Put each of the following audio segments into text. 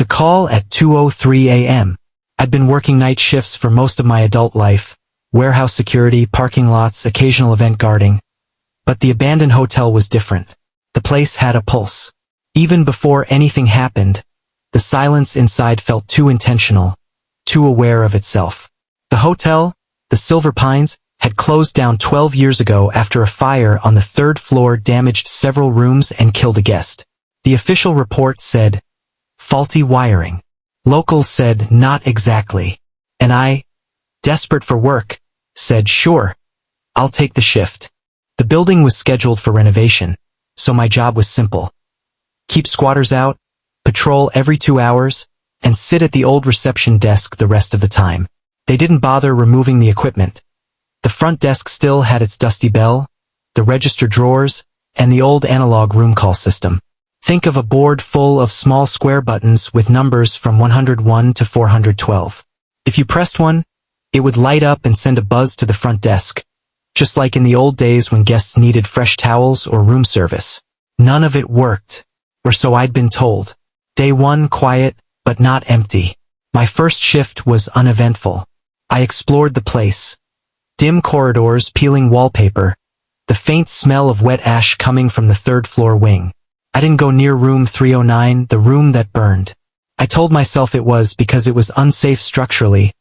The call at 2:03 a.m. I'd been working night shifts for most of my adult life, warehouse security, parking lots, occasional event guarding. But the abandoned hotel was different. The place had a pulse. Even before anything happened, the silence inside felt too intentional, too aware of itself. The hotel, the Silver Pines, had closed down 12 years ago after a fire on the third floor damaged several rooms and killed a guest. The official report said, faulty wiring. Locals said, not exactly. And I, desperate for work, said, sure, I'll take the shift. The building was scheduled for renovation, so my job was simple. Keep squatters out, patrol every 2 hours, and sit at the old reception desk the rest of the time. They didn't bother removing the equipment. The front desk still had its dusty bell, the register drawers, and the old analog room call system. Think of a board full of small square buttons with numbers from 101 to 412. If you pressed one, it would light up and send a buzz to the front desk, just like in the old days when guests needed fresh towels or room service. None of it worked, or so I'd been told. Day one quiet, but not empty. My first shift was uneventful. I explored the place. Dim corridors, peeling wallpaper, the faint smell of wet ash coming from the third floor wing. I didn't go near room 309, the room that burned. I told myself it was because it was unsafe structurally,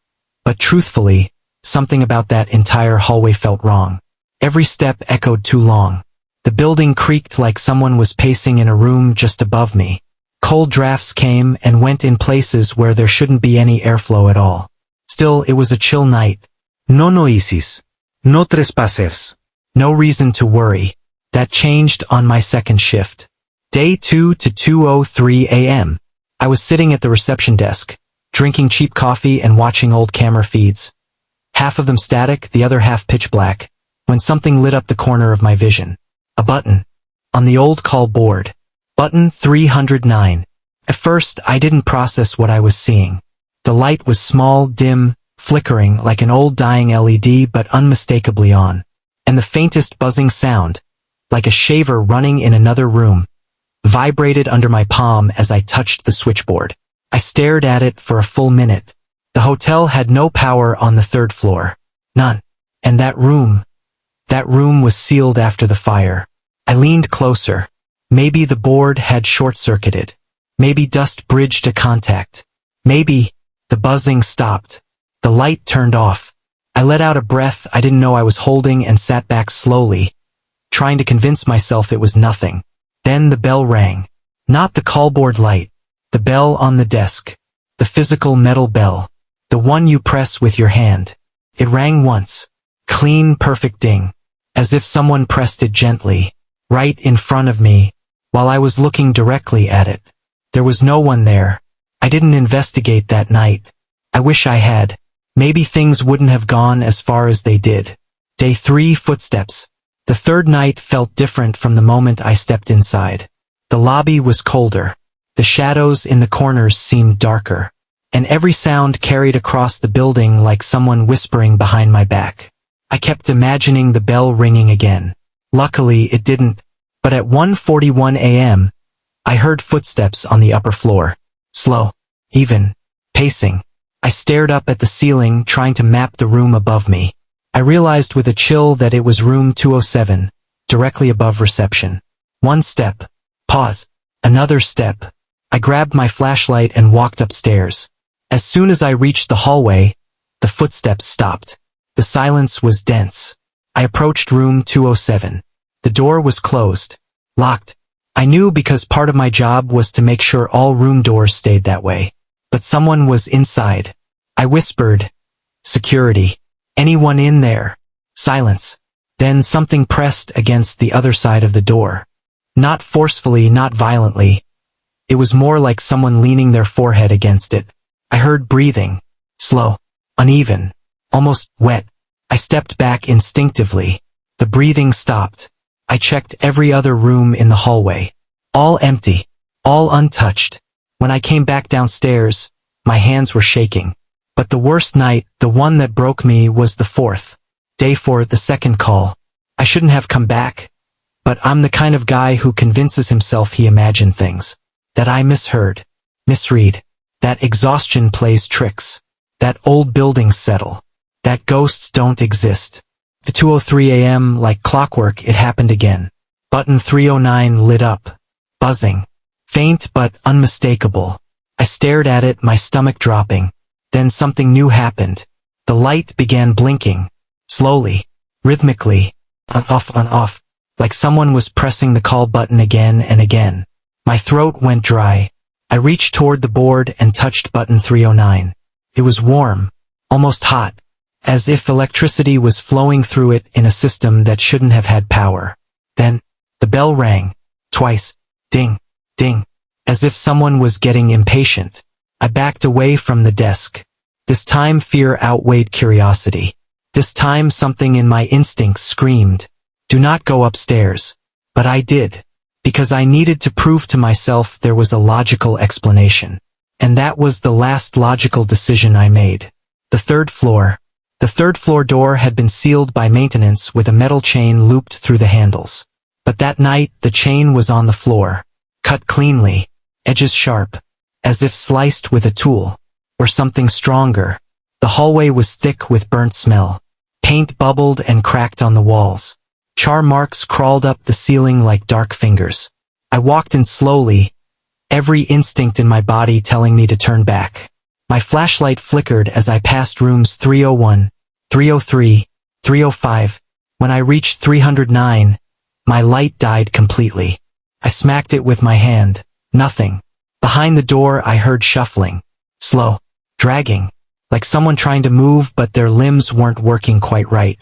but truthfully, something about that entire hallway felt wrong. Every step echoed too long. The building creaked like someone was pacing in a room just above me. Cold drafts came and went in places where there shouldn't be any airflow at all. Still, it was a chill night. No noises. No trespassers. No reason to worry. That changed on my second shift. Day 2 to 2:03 a.m. I was sitting at the reception desk, drinking cheap coffee and watching old camera feeds. Half of them static, the other half pitch black, when something lit up the corner of my vision. A button. On the old call board. Button 309. At first, I didn't process what I was seeing. The light was small, dim, flickering like an old dying LED but unmistakably on. And the faintest buzzing sound, like a shaver running in another room, vibrated under my palm as I touched the switchboard. I stared at it for a full minute. The hotel had no power on the third floor. None. And that room was sealed after the fire. I leaned closer. Maybe the board had short-circuited. Maybe dust bridged a contact. Maybe the buzzing stopped. The light turned off. I let out a breath I didn't know I was holding and sat back slowly, trying to convince myself it was nothing. Then the bell rang. Not the callboard light. The bell on the desk. The physical metal bell. The one you press with your hand. It rang once. Clean, perfect ding. As if someone pressed it gently, right in front of me, while I was looking directly at it. There was no one there. I didn't investigate that night. I wish I had. Maybe things wouldn't have gone as far as they did. Day 3, footsteps. The third night felt different from the moment I stepped inside. The lobby was colder. The shadows in the corners seemed darker. And every sound carried across the building like someone whispering behind my back. I kept imagining the bell ringing again. Luckily, it didn't. But at 1:41 a.m., I heard footsteps on the upper floor. Slow. Even. Pacing. I stared up at the ceiling, trying to map the room above me. I realized with a chill that it was room 207, directly above reception. One step. Pause. Another step. I grabbed my flashlight and walked upstairs. As soon as I reached the hallway, the footsteps stopped. The silence was dense. I approached room 207. The door was closed. Locked. I knew because part of my job was to make sure all room doors stayed that way. But someone was inside. I whispered, "Security. Anyone in there?" Silence. Then something pressed against the other side of the door. Not forcefully, not violently. It was more like someone leaning their forehead against it. I heard breathing. Slow. Uneven. Almost wet. I stepped back instinctively. The breathing stopped. I checked every other room in the hallway. All empty. All untouched. When I came back downstairs, my hands were shaking. But the worst night, the one that broke me, was the fourth. Day 4, the second call. I shouldn't have come back. But I'm the kind of guy who convinces himself he imagined things. That I misheard. Misread. That exhaustion plays tricks. That old buildings settle. That ghosts don't exist. At 2:03 a.m., like clockwork, it happened again. Button 309 lit up. Buzzing. Faint but unmistakable. I stared at it, my stomach dropping. Then something new happened. The light began blinking. Slowly. Rhythmically. On off. Like someone was pressing the call button again and again. My throat went dry. I reached toward the board and touched button 309. It was warm, almost hot, as if electricity was flowing through it in a system that shouldn't have had power. Then, the bell rang, twice, ding, ding, as if someone was getting impatient. I backed away from the desk. This time fear outweighed curiosity. This time something in my instincts screamed, "Do not go upstairs." But I did. Because I needed to prove to myself there was a logical explanation. And that was the last logical decision I made. The third floor. The third floor door had been sealed by maintenance with a metal chain looped through the handles. But that night, the chain was on the floor. Cut cleanly. Edges sharp. As if sliced with a tool. Or something stronger. The hallway was thick with burnt smell. Paint bubbled and cracked on the walls. Char marks crawled up the ceiling like dark fingers. I walked in slowly, every instinct in my body telling me to turn back. My flashlight flickered as I passed rooms 301, 303, 305. When I reached 309, my light died completely. I smacked it with my hand. Nothing. Behind the door I heard shuffling. Slow. Dragging. Like someone trying to move but their limbs weren't working quite right.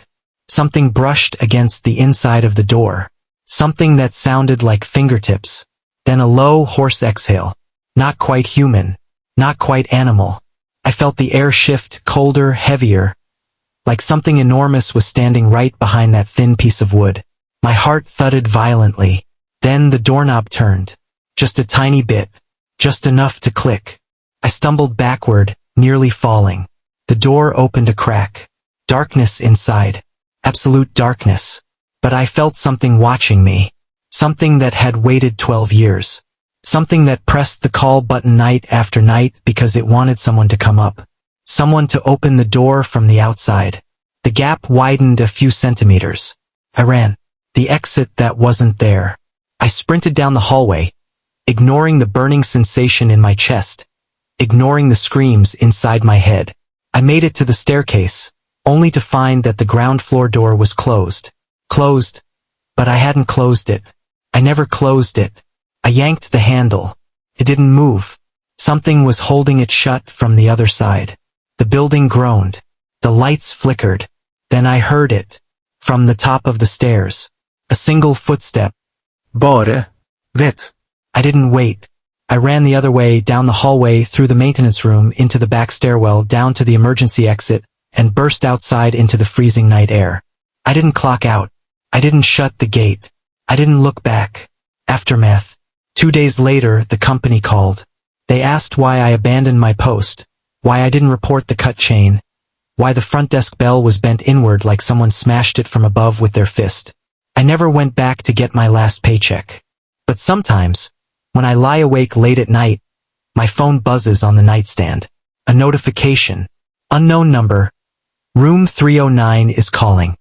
Something brushed against the inside of the door. Something that sounded like fingertips. Then a low, hoarse exhale. Not quite human. Not quite animal. I felt the air shift, colder, heavier. Like something enormous was standing right behind that thin piece of wood. My heart thudded violently. Then the doorknob turned. Just a tiny bit. Just enough to click. I stumbled backward, nearly falling. The door opened a crack. Darkness inside. Absolute darkness. But I felt something watching me. Something that had waited 12 years. Something that pressed the call button night after night because it wanted someone to come up. Someone to open the door from the outside. The gap widened a few centimeters. I ran. The exit that wasn't there. I sprinted down the hallway, ignoring the burning sensation in my chest, ignoring the screams inside my head. I made it to the staircase, only to find that the ground floor door was closed. Closed. But I hadn't closed it. I never closed it. I yanked the handle. It didn't move. Something was holding it shut from the other side. The building groaned. The lights flickered. Then I heard it. From the top of the stairs. A single footstep. Bora. Vet. I didn't wait. I ran the other way, down the hallway, through the maintenance room, into the back stairwell, down to the emergency exit, and burst outside into the freezing night air. I didn't clock out. I didn't shut the gate. I didn't look back. Aftermath. 2 days later, the company called. They asked why I abandoned my post, why I didn't report the cut chain, why the front desk bell was bent inward like someone smashed it from above with their fist. I never went back to get my last paycheck. But sometimes, when I lie awake late at night, my phone buzzes on the nightstand. A notification. Unknown number. Room 309 is calling.